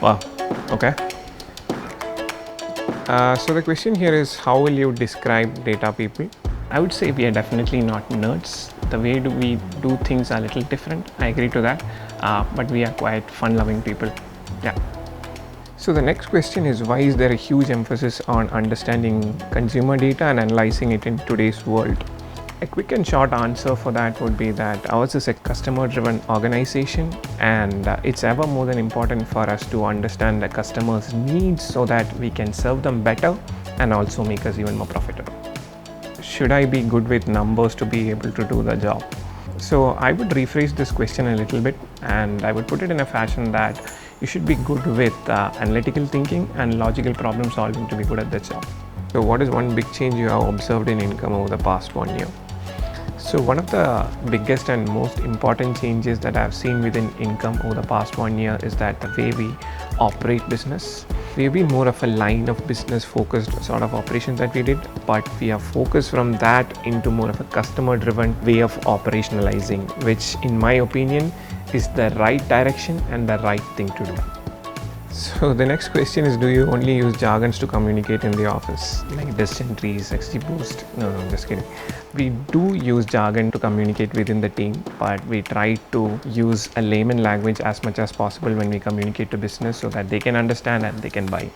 Wow. Okay. So the question here is, how will you describe data people? I would say we are definitely not nerds. The way we do things are a little different. I agree to that. But we are quite fun-loving people. Yeah. So the next question is, why is there a huge emphasis on understanding consumer data and analyzing it in today's world? A quick and short answer for that would be that ours is a customer driven organization, and it's ever more than important for us to understand the customers' needs so that we can serve them better and also make us even more profitable. Should I be good with numbers to be able to do the job? So I would rephrase this question a little bit, and I would put it in a fashion that you should be good with analytical thinking and logical problem solving to be good at the job. So what is one big change you have observed in income over the past 1 year? So one of the biggest and most important changes that I've seen within income over the past 1 year is that the way we operate business. We've been more of a line of business focused sort of operations that we did, but we have focused from that into more of a customer driven way of operationalizing, which in my opinion is the right direction and the right thing to do. So the next question is, do you only use jargons to communicate in the office, like decision trees, XGBoost? No, just kidding. We do use jargon to communicate within the team, but we try to use a layman language as much as possible when we communicate to business so that they can understand and they can buy.